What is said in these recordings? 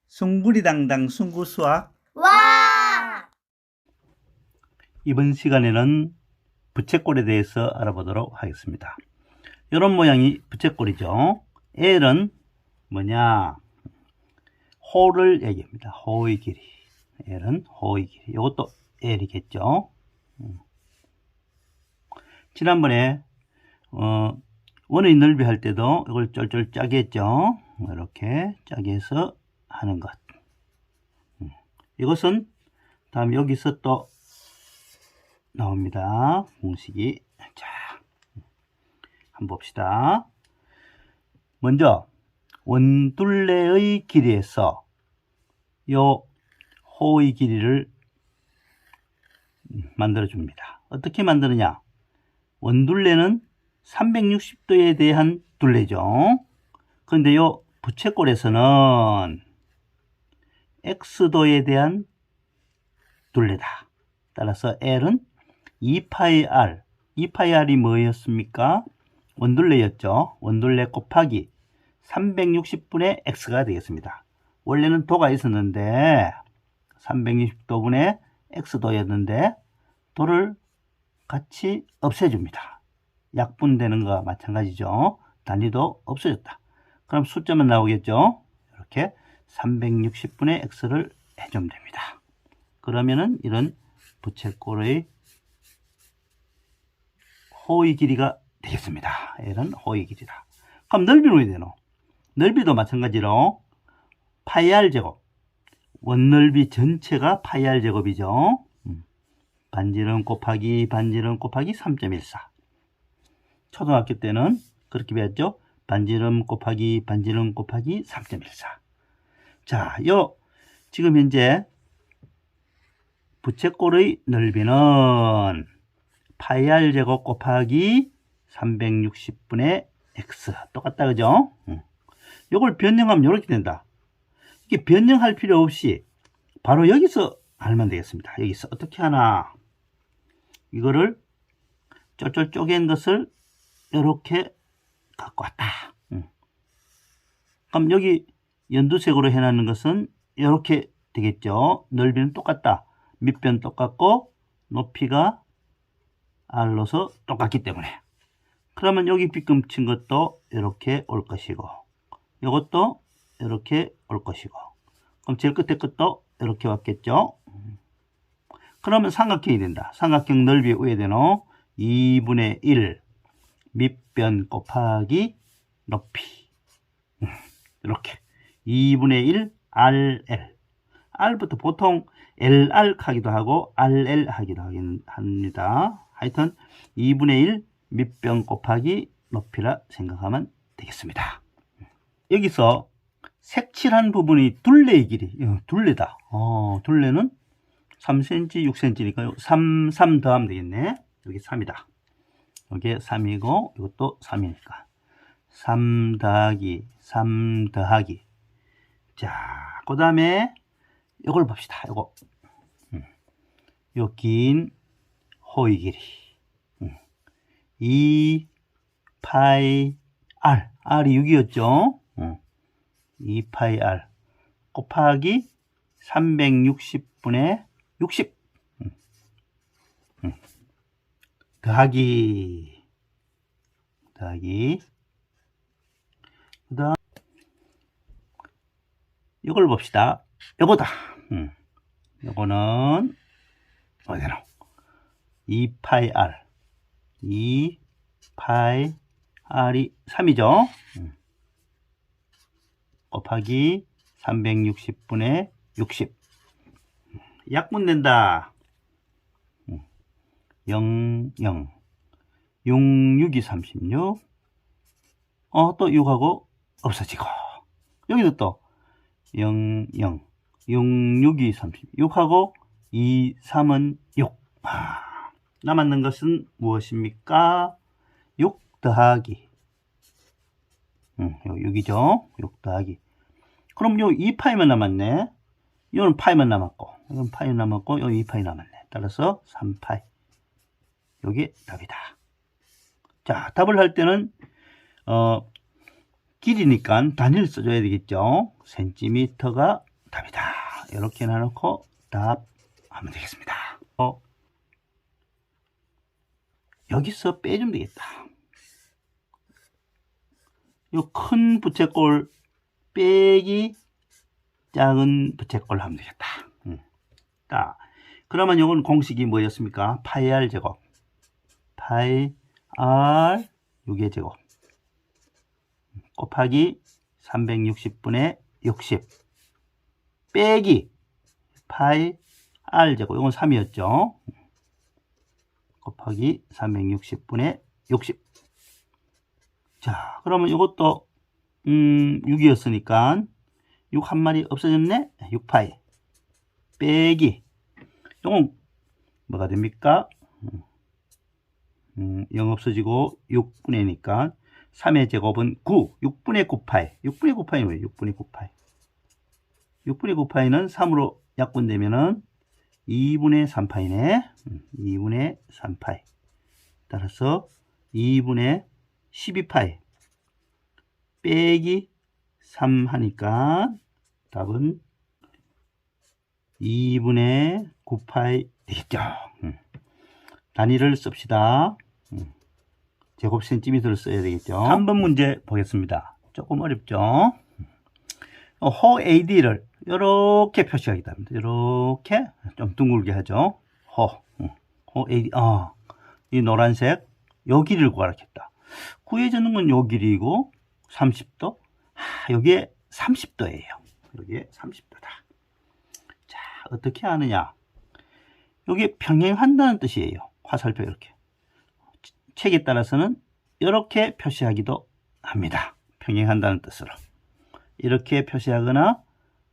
숭구리당당 숭구수학. 와! 이번 시간에는 부채꼴에 대해서 알아보도록 하겠습니다. 이런 모양이 부채꼴이죠. L은 뭐냐? 호를 얘기합니다. 호의 길이. L은 호의 길이. 이것도 L이겠죠. 지난번에 원의 넓이 할 때도 이걸 쫄쫄 짜게 했죠. 이렇게 짜게 해서 하는 것. 이것은 다음 여기서 또 나옵니다. 공식이. 자, 한번 봅시다. 먼저 원둘레의 길이에서 요 호의 길이를 만들어 줍니다. 어떻게 만드느냐? 원둘레는 360도에 대한 둘레죠. 그런데 요 부채꼴에서는 x도에 대한 둘레다. 따라서 L은 2파이 r이 뭐였습니까? 원둘레였죠. 원둘레 곱하기 360분의 x가 되겠습니다. 원래는 도가 있었는데 360도분의 x도였는데 도를 같이 없애줍니다. 약분되는 것과 마찬가지죠. 단위도 없어졌다. 그럼 숫자만 나오겠죠. 이렇게 360분의 x를 해주면 됩니다. 그러면은 이런 부채꼴의 호의 길이가 되겠습니다. L은 호의 길이다. 그럼 넓이는 어떻게 되노? 넓이도 마찬가지로 파이 r 제곱. 원넓이 전체가 파이 r 제곱이죠. 반지름 곱하기 3.14. 초등학교 때는 그렇게 배웠죠. 반지름 곱하기 3.14. 자, 지금 현재 부채꼴의 넓이는 파이 r 제곱 곱하기 360분의 x. 똑같다, 그죠? 요걸 변형하면 이렇게 된다. 이게 변형할 필요 없이 바로 여기서 알면 되겠습니다. 여기서 어떻게 하나? 이거를 쫄쫄 쪼갠 것을 이렇게 갖고 왔다. 그럼 여기 연두색으로 해놨는 것은 이렇게 되겠죠. 넓이는 똑같다. 밑변 똑같고 높이가 r로서 똑같기 때문에. 그러면 여기 빗금친 것도 이렇게 올 것이고 이것도 이렇게 올 것이고 그럼 제일 끝에 것도 이렇게 왔겠죠. 그러면 삼각형이 된다. 삼각형 넓이 위에 되노 2분의 1 밑변 곱하기 높이. 이렇게 2분의 1 RL. R부터 보통 LR 하기도 하고 RL 하기도 합니다. 하여튼 2분의 1 밑변 곱하기 높이라 생각하면 되겠습니다. 여기서 색칠한 부분이 둘레의 길이. 둘레다. 둘레는 3cm, 6cm니까 3 더하면 되겠네. 여기 3이다. 여기 3이고 이것도 3이니까 3 더하기. 자, 그 다음에 이걸 봅시다. 이거 요 긴 호의 길이 2파이 r. r이 6이었죠. 2파이 r 곱하기 360분의 60 더하기 그다음 이걸 봅시다. 요거다. 요거는 어디노? 2파이 r 2파이 r이 3이죠. 곱하기 360분의 60. 약분된다. 0, 0. 6, 6이 36. 또 6하고 없어지고. 여기도 또 0, 0. 6, 6이 36하고 2, 3은 6. 남았는 것은 무엇입니까? 6 더하기. 요 6이죠. 6 더하기. 그럼 요 2파이만 남았네. 이거는 파이만 남았고, 이건 파이 남았고, 요 2파이 남았네. 따라서 3파이. 요게 답이다. 자, 답을 할 때는 길이니까 단위를 써줘야 되겠죠. 센티미터가 답이다. 이렇게 놔놓고 답하면 되겠습니다. 여기서 빼주면 되겠다. 요 큰 부채꼴 빼기 작은 부채꼴 하면 되겠다. 그러면 요건 공식이 뭐였습니까? 파이 r 제곱 파이 r 6의 제곱 곱하기 360분의 60 빼기 파이 r 제곱, 이건 3이었죠. 곱하기 360분의 60. 자, 그러면 이것도 6이었으니까 6 한 마리 없어졌네. 6파이 빼기, 이건 뭐가 됩니까? 0 없어지고 6분의 니까 3의 제곱은 9, 6분의 9파이. 6분의 9파이는 뭐예요? 6분의 9파이. 6분의 9파이는 3으로 약분되면은 2분의 3파이네. 2분의 3파이. 따라서 2분의 12파이 빼기 3 하니까 답은 2분의 9파이 되겠죠. 단위를 씁시다. 제곱 센티미터를 써야 되겠죠. 3번 문제 보겠습니다. 조금 어렵죠. 호 AD를 이렇게 표시하기도 합니다. 이렇게 좀 둥글게 하죠. 호 AD. 이 노란색 요 길이를 구하라 했다. 구해주는 건 요 길이고 30도. 여기에 30도예요. 여기에 30도다. 자, 어떻게 하느냐? 여기 평행한다는 뜻이에요. 화살표 이렇게. 책에 따라서는 이렇게 표시하기도 합니다. 평행한다는 뜻으로. 이렇게 표시하거나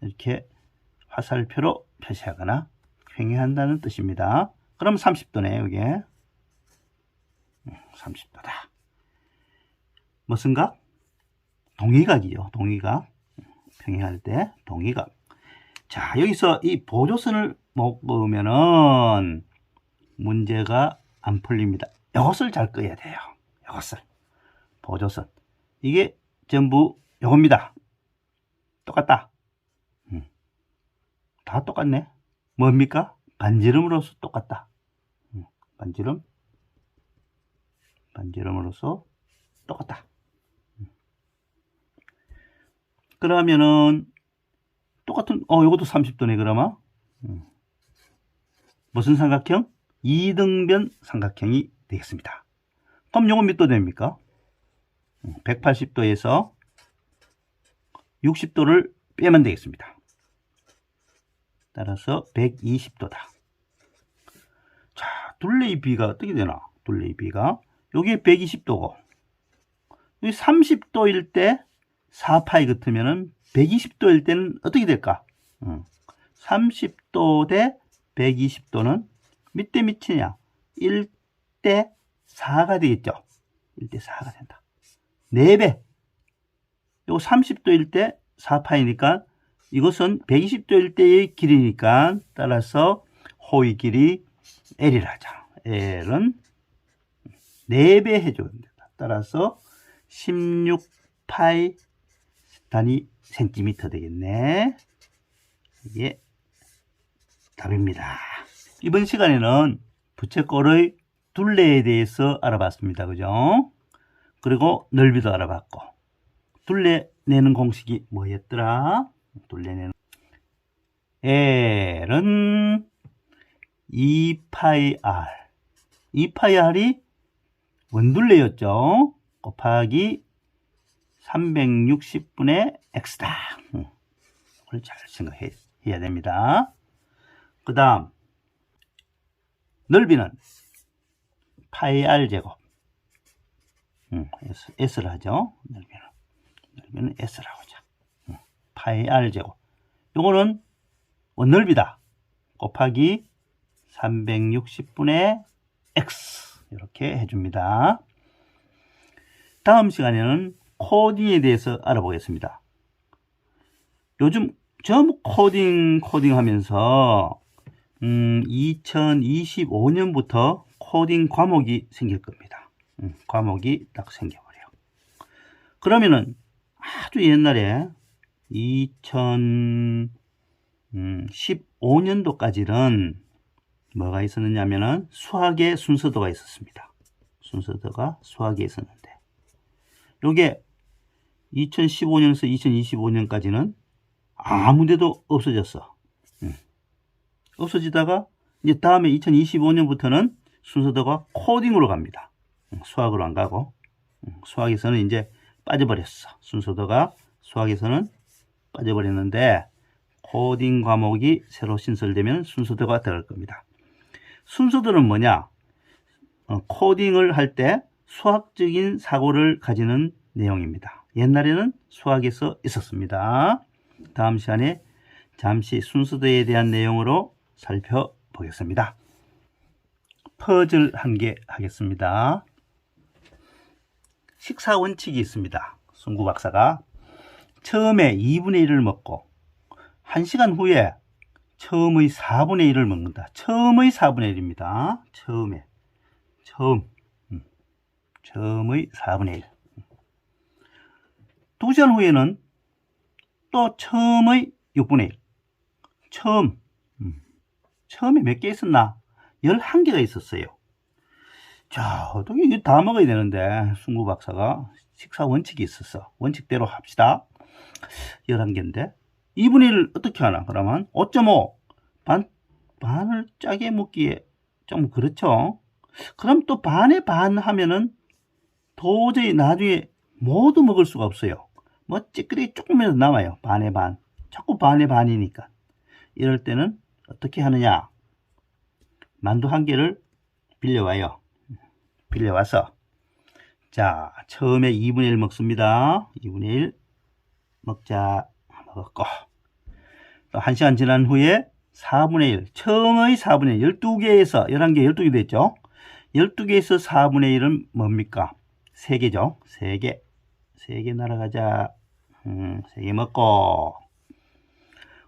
이렇게 화살표로 표시하거나 평행한다는 뜻입니다. 그럼 30도네, 여기에. 30도다. 무슨 각? 동의각이죠. 동의각. 평행할 때 동의각. 자, 여기서 이 보조선을 못 그으면은 문제가 안 풀립니다. 이것을 잘 그어야 돼요. 이것을. 보조선. 이게 전부 요겁니다. 똑같다. 다 똑같네. 뭡니까? 반지름으로서 똑같다. 반지름으로서 똑같다. 그러면은 똑같은 요것도 30도네. 그러면 무슨 삼각형? 이등변 삼각형이 되겠습니다. 그럼 요건 몇 도 됩니까? 180도에서 60도를 빼면 되겠습니다. 따라서 120도다. 자, 둘레의 비가 어떻게 되나? 둘레의 비가 여기에 120도고 여기 30도일 때 4파이 같으면은 120도일 때는 어떻게 될까? 30도 대 120도는 몇 대 몇이냐? 1대 4가 되겠죠. 1대 4가 된다. 4배. 요거 30도일 때 4파이니까 이것은 120도일 때의 길이니까 따라서 호의 길이 L이라 하자. L은 4배 해줘야 된다. 따라서 16파이 단위 센티미터 되겠네. 이게 답입니다. 이번 시간에는 부채꼴의 둘레에 대해서 알아봤습니다. 그죠? 그리고 넓이도 알아봤고, 둘레 내는 공식이 뭐였더라? 둘레 내는 L은 2파이 R. 2파이 R이 원둘레였죠. 곱하기 360분의 X다. 그걸 잘 생각해야 됩니다. 그 다음 넓이는 파이 R 제곱. S를 하죠. 넓이는 S라고 하죠. 파이 R 제곱. 요거는 원넓이다. 곱하기 360분의 X. 이렇게 해줍니다. 다음 시간에는 코딩에 대해서 알아보겠습니다. 요즘 전부 코딩 하면서 2025년부터 코딩 과목이 생길 겁니다. 과목이 딱 생겨버려요. 그러면은 아주 옛날에 2000 2015년도까지는 뭐가 있었느냐면은 수학의 순서도가 있었습니다. 순서도가 수학에 있었는데, 요게 2015년에서 2025년까지는 아무 데도 없어졌어. 없어지다가 이제 다음에 2025년부터는 순서도가 코딩으로 갑니다. 수학으로 안 가고, 수학에서는 이제 빠져버렸어. 순서도가 수학에서는 빠져버렸는데, 코딩 과목이 새로 신설되면 순서도가 들어갈 겁니다. 순서도는 뭐냐? 코딩을 할 때 수학적인 사고를 가지는 내용입니다. 옛날에는 수학에서 있었습니다. 다음 시간에 잠시 순서도에 대한 내용으로 살펴보겠습니다. 퍼즐 한 개 하겠습니다. 식사 원칙이 있습니다. 순구 박사가 처음에 2분의 1을 먹고 1시간 후에 처음의 4분의 1을 먹는다. 처음의 4분의 1입니다. 처음의 4분의 1. 2시간 후에는 또 처음의 6분의 1. 처음에 몇 개 있었나? 11개가 있었어요. 자, 어떻게 이거 다 먹어야 되는데, 순구 박사가 식사 원칙이 있었어. 원칙대로 합시다. 11개인데, 2분의 1을 어떻게 하나? 그러면 5.5. 반을 짜게 먹기에 좀 그렇죠? 그럼 또 반에 반 하면은 도저히 나중에 모두 먹을 수가 없어요. 뭐 찌끄리 조금이라도 남아요. 반에 반. 자꾸 반에 반이니까. 이럴 때는 어떻게 하느냐? 만두 한 개를 빌려와요. 빌려와서, 자, 처음에 2분의 1 먹습니다. 2분의 1 먹자. 먹었고, 또 1시간 지난 후에 4분의 1, 처음의 4분의 1, 12개에서 11개, 12개 됐죠? 12개에서 4분의 1은 뭡니까? 3개죠? 3개. 3개 날아가자. 3개 먹고,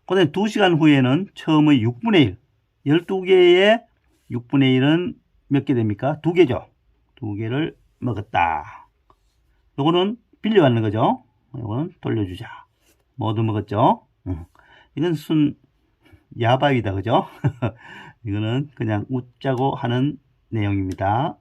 그 다음에 2시간 후에는 처음의 6분의 1, 12개의 6분의 1은 몇 개 됩니까? 2개죠? 2개를 먹었다. 요거는 빌려왔는 거죠? 요거는 돌려주자. 모두 먹었죠? 이건 야바위다, 그죠? 이거는 그냥 웃자고 하는 내용입니다.